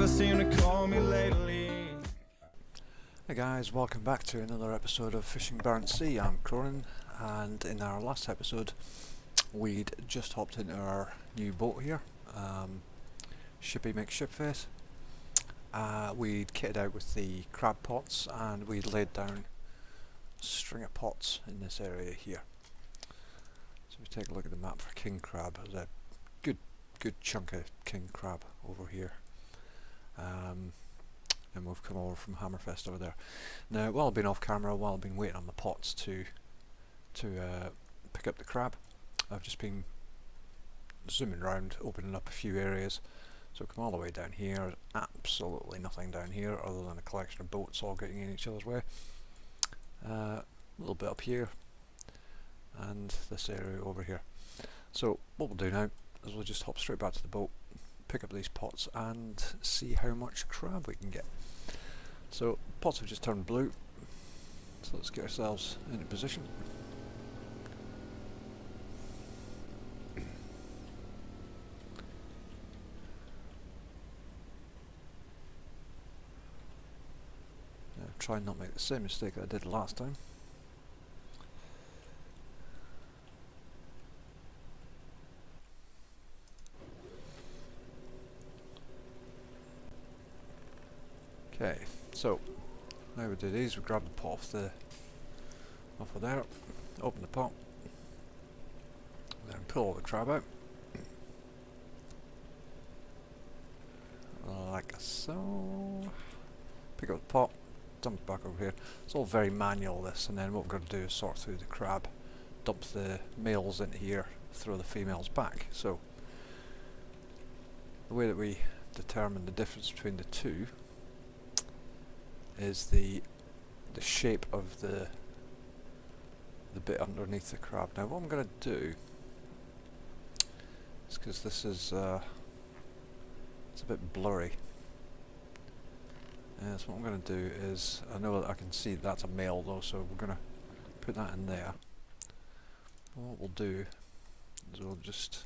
never seem to call me lately. Hey guys, welcome back to another episode of Fishing Barents Sea. I'm Cronin, and in our last episode we'd just hopped into our new boat here, Shippy McShipface. We'd kitted out with the crab pots and we'd laid down a string of pots in this area here. So we take a look at the map for king crab. There's a good chunk of king crab over here. And we've come over from Hammerfest over there. Now, while I've been off camera, while I've been waiting on the pots to pick up the crab, I've just been zooming around, opening up a few areas. So come all the way down here. There's absolutely nothing down here other than a collection of boats all getting in each other's way. A little bit up here, and this area over here. So what we'll do now is we'll just hop straight back to the boat, pick up these pots and see how much crab we can get. So pots have just turned blue, so let's get ourselves into position. Now try and not make the same mistake that I did last time. Okay, so now we do these, we grab the pot off of there, open the pot, then pull all the crab out, like so. Pick up the pot, dump it back over here. It's all very manual this, and then what we're going to do is sort through the crab, dump the males into here, throw the females back. So the way that we determine the difference between the two is the shape of the bit underneath the crab. Now what I'm going to do is, because this is it's a bit blurry, so what I'm going to do is, I know that I can see that's a male though, so we're going to put that in there. And what we'll do is we'll just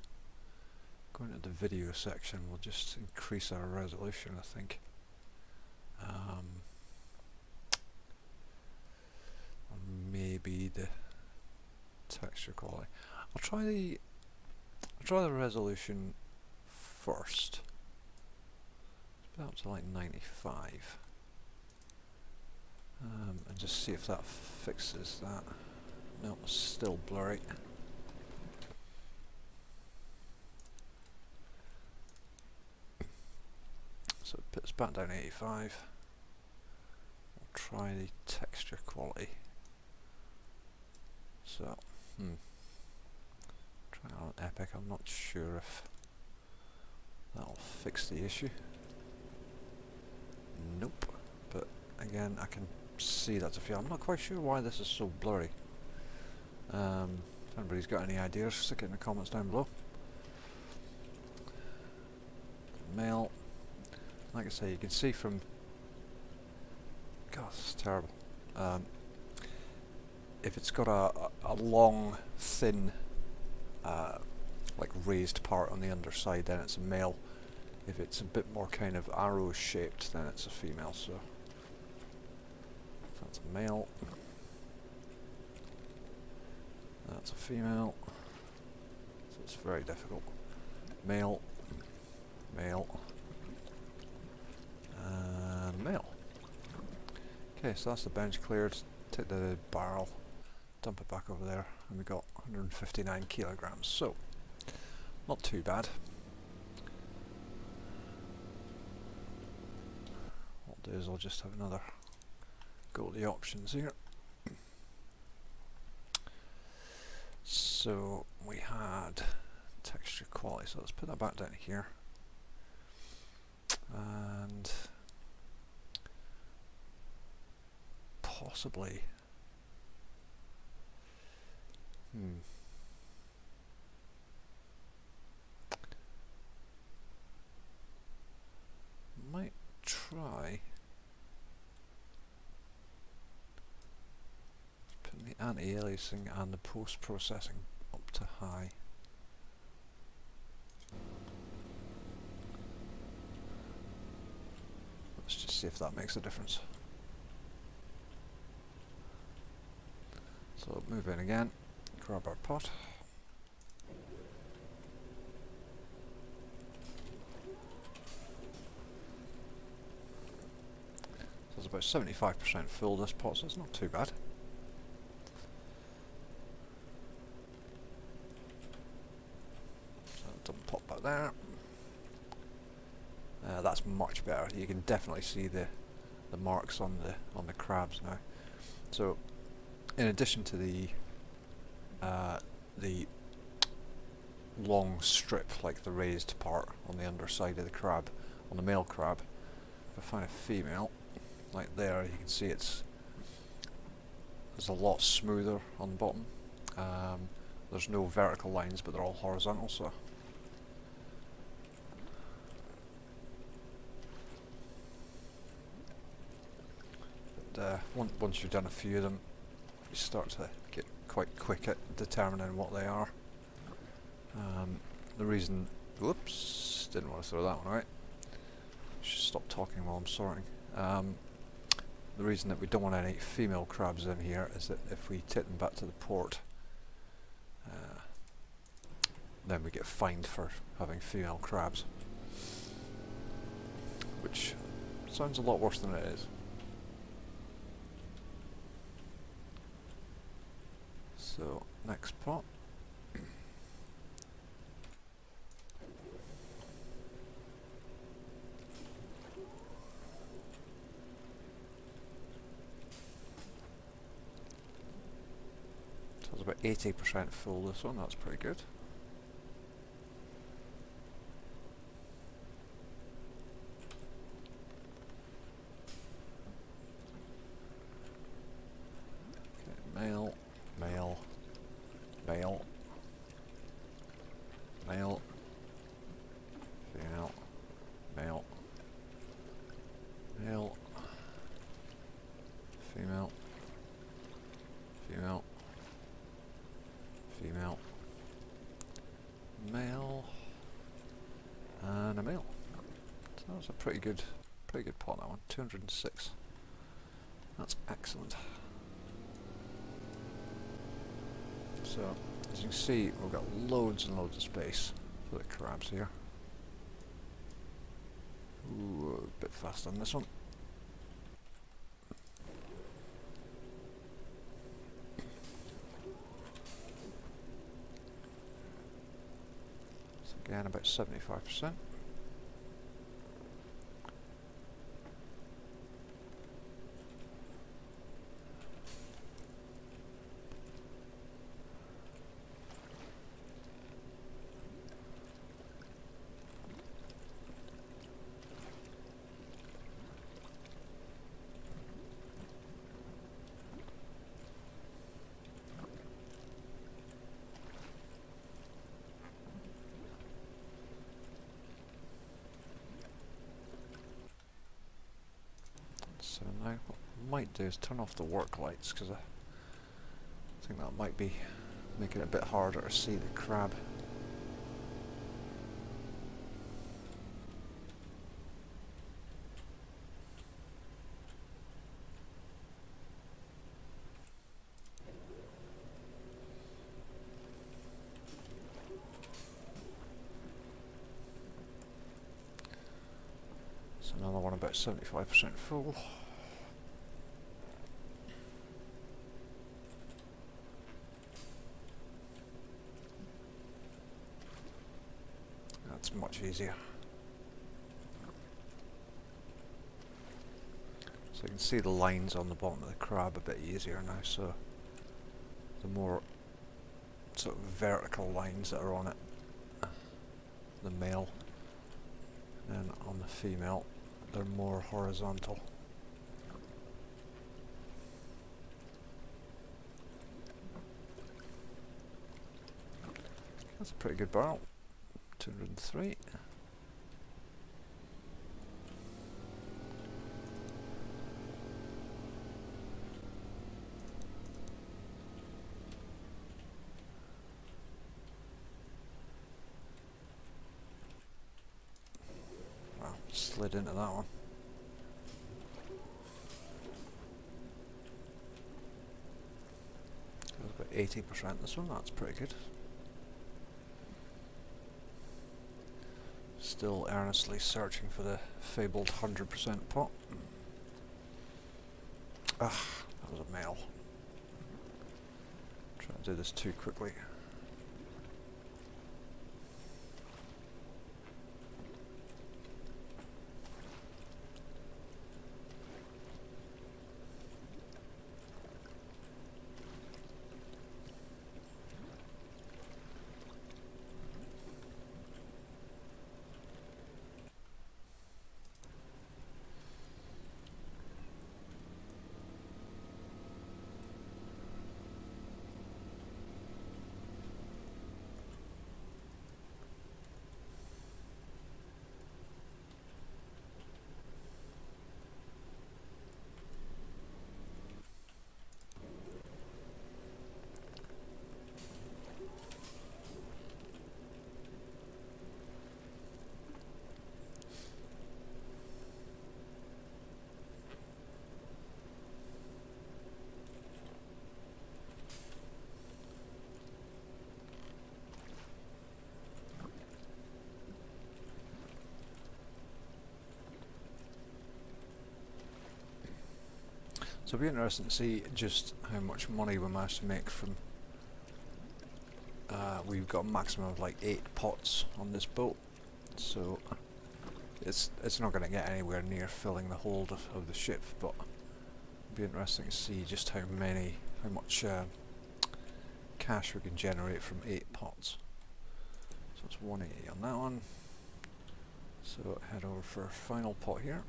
go into the video section, we'll just increase our resolution, I think. Maybe the texture quality. I'll try the resolution first. Put it up to like 95, and just see if that fixes that. No, it's still blurry. So it puts back down 85. We'll try the texture quality. So, try it on Epic. I'm not sure if that'll fix the issue. Nope. But again, I can see that's a few. I'm not quite sure why this is so blurry. If anybody's got any ideas, stick it in the comments down below. Male, like I say, you can see from. God, this is terrible. If it's got a long, thin, like raised part on the underside, then it's a male. If it's a bit more kind of arrow shaped, then it's a female. So that's a male. That's a female. So it's very difficult. Male, male, and male. Okay, so that's the bench cleared. Take the barrel, dump it back over there, and we got 159 kilograms, so not too bad. What I'll do is I'll just have another go at the options here. So we had texture quality, so let's put that back down here, and possibly might try putting the anti-aliasing and the post-processing up to high. Let's just see if that makes a difference. So move in again, grab our pot. So it's about 75% full, this pot, so it's not too bad. So double pot back there. That's much better. You can definitely see the marks on the crabs now. So in addition to the long strip, like the raised part on the underside of the crab, on the male crab, if I find a female, like there, you can see it's a lot smoother on the bottom. There's no vertical lines, but they're all horizontal. So once you've done a few of them, you start to get quite quick at determining what they are. The reason, whoops, didn't want to throw that one out. Should stop talking while I'm sorting. The reason that we don't want any female crabs in here is that if we take them back to the port, then we get fined for having female crabs, which sounds a lot worse than it is. So next pot. So it's about 80% full, this one, that's pretty good. Okay, male, male, male, male, female, male, male, female, female, female, male, and a male. So that's a pretty good pot, that one. 206. That's excellent. So as you can see, we've got loads and loads of space for the crabs here. Ooh, a bit fast on this one. So again, about 75%. So now what I might do is turn off the work lights, because I think that might be making it a bit harder to see the crab. So another one about 75% full. That's much easier. So you can see the lines on the bottom of the crab a bit easier now, so the more sort of vertical lines that are on it, the male, and on the female, they're more horizontal. That's a pretty good barrel. 203. Wow, slid into that one. 80% this one, that's pretty good. Still earnestly searching for the fabled 100% pot. Ah, that was a male. Try to do this too quickly. So it'll be interesting to see just how much money we managed to make from. We've got a maximum of like 8 pots on this boat, so it's not going to get anywhere near filling the hold of the ship, but it'll be interesting to see just how much cash we can generate from 8 pots. So it's 180 on that one. So head over for our final pot here.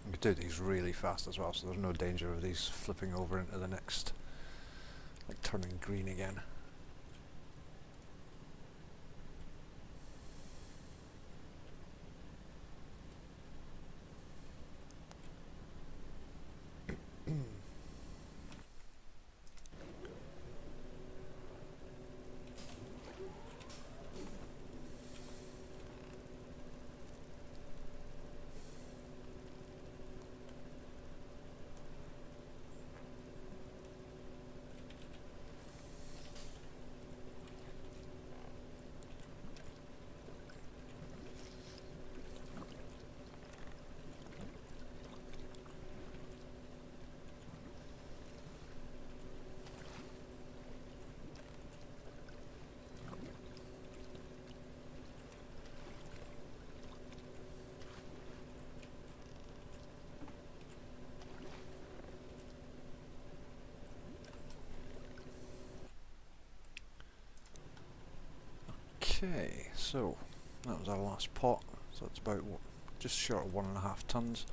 We could do these really fast as well, so there's no danger of these flipping over into the next, like turning green again. Okay, so that was our last pot, so it's about just short of 1.5 tons.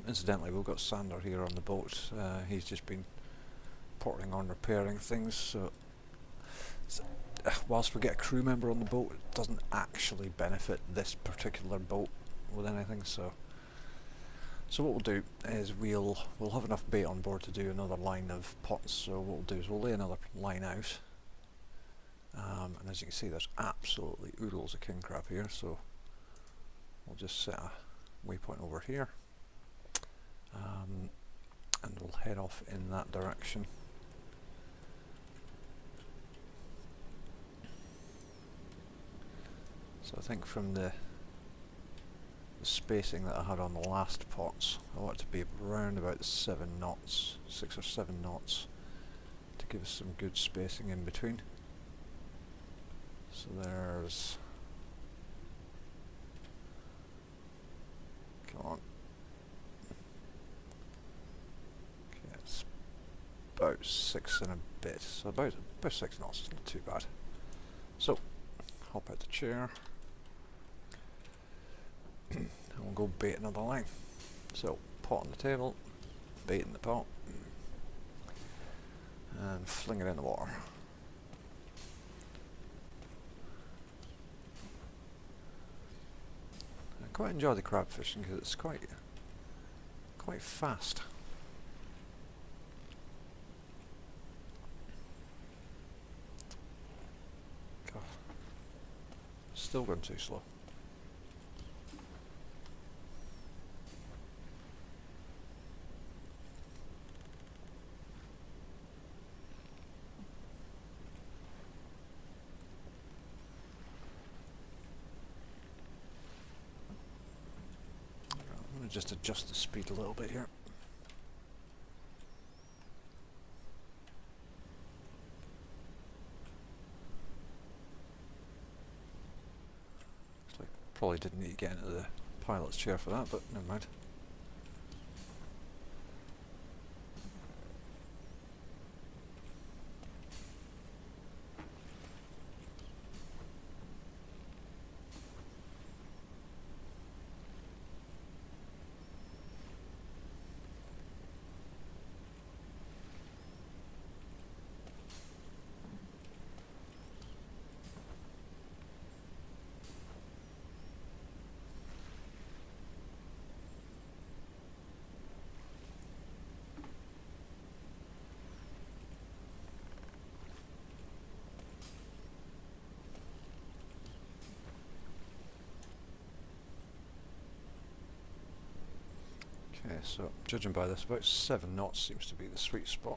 Incidentally, we've got Sander here on the boat. He's just been porting on repairing things, so whilst we get a crew member on the boat, it doesn't actually benefit this particular boat with anything. So what we'll do is we'll have enough bait on board to do another line of pots. So what we'll do is we'll lay another line out. And as you can see, there's absolutely oodles of king crab here, so we'll just set a waypoint over here, and we'll head off in that direction. So I think from the spacing that I had on the last pots, I want it to be around about 7 knots, 6 or 7 knots, to give us some good spacing in between. So there's, come on, okay, it's about 6 and a bit, so about 6 knots is not too bad. So, hop out the chair, and we'll go bait another line. So, pot on the table, bait in the pot, and fling it in the water. I quite enjoy the crab fishing because it's quite fast. God, still going too slow. I'll just adjust the speed a little bit here. So I probably didn't need to get into the pilot's chair for that, but never mind. Okay, so judging by this, about 7 knots seems to be the sweet spot.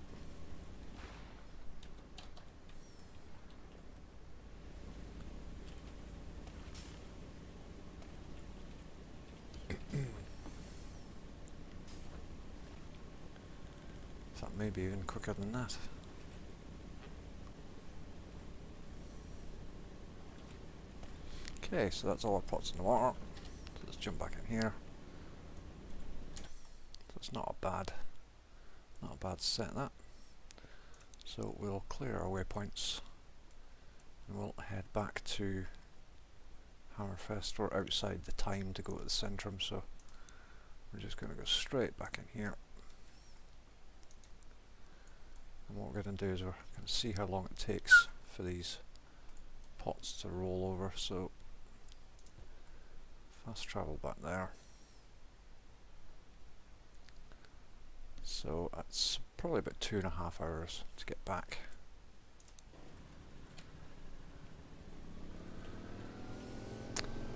That may be even quicker than that. Okay, so that's all our pots in the water. So let's jump back in here. So it's not a bad set that. So we'll clear our waypoints and we'll head back to Hammerfest. We're outside the time to go to the Centrum, so we're just going to go straight back in here. And what we're going to do is we're going to see how long it takes for these pots to roll over. So fast travel back there. So it's probably about 2.5 hours to get back.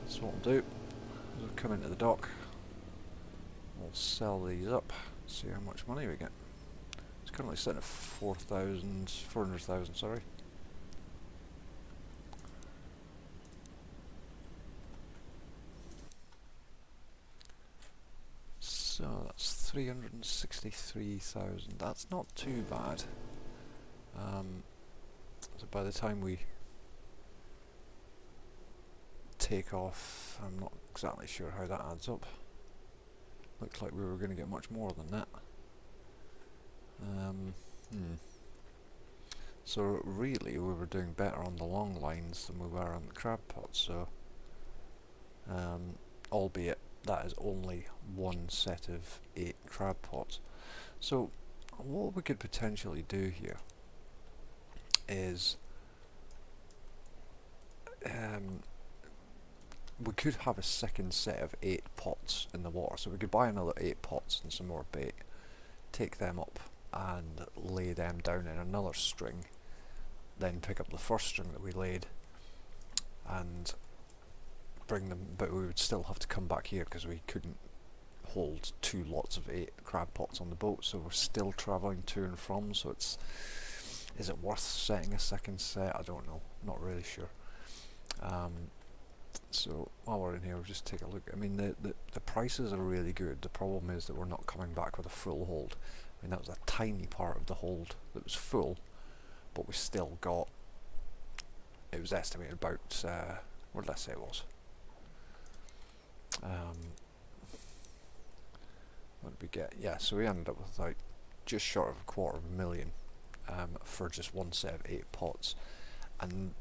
So what we'll do is we'll come into the dock, we'll sell these up, see how much money we get. It's currently sitting at 400,000, sorry. So that's 363,000. That's not too bad. So by the time we take off, I'm not exactly sure how that adds up. Looked like we were going to get much more than that. So really we were doing better on the long lines than we were on the crab pots, so albeit that is only one set of 8 crab pots. So what we could potentially do here is we could have a second set of 8 pots in the water, so we could buy another 8 pots and some more bait, take them up and lay them down in another string, then pick up the first string that we laid and bring them, but we would still have to come back here because we couldn't hold 2 lots of 8 crab pots on the boat, so we're still travelling to and from. So it's, is it worth setting a second set? I don't know, not really sure. So while we're in here, we'll just take a look. I mean, the prices are really good. The problem is that we're not coming back with a full hold. I mean, that was a tiny part of the hold that was full, but we still got, it was estimated about, what did I say it was? What did we get? Yeah, so we ended up with like just short of $250,000 for just one set of 8 pots, and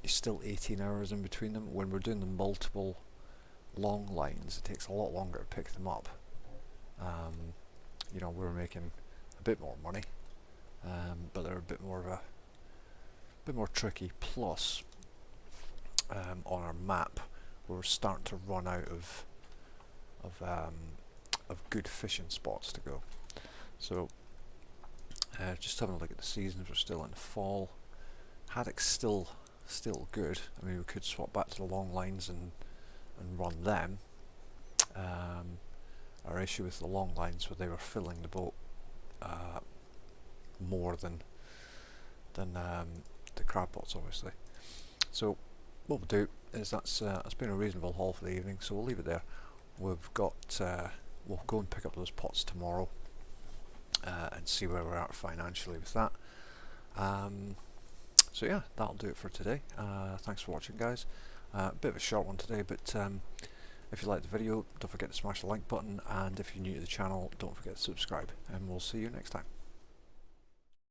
it's still 18 hours in between them. When we're doing the multiple long lines, it takes a lot longer to pick them up. You know, we were making a bit more money, but they're a bit more tricky. Plus, on our map, we're starting to run out of good fishing spots to go. So, just having a look at the seasons, we're still in fall. Haddock's still good. I mean, we could swap back to the long lines and run them. Our issue with the long lines was they were filling the boat more than the crab pots, obviously. So what we'll do is that's been a reasonable haul for the evening, so we'll leave it there. we've got we'll go and pick up those pots tomorrow and see where we're at financially with that. So yeah, that'll do it for today. Thanks for watching, guys. A bit of a short one today, but if you liked the video, don't forget to smash the like button, and if you're new to the channel, don't forget to subscribe, and we'll see you next time.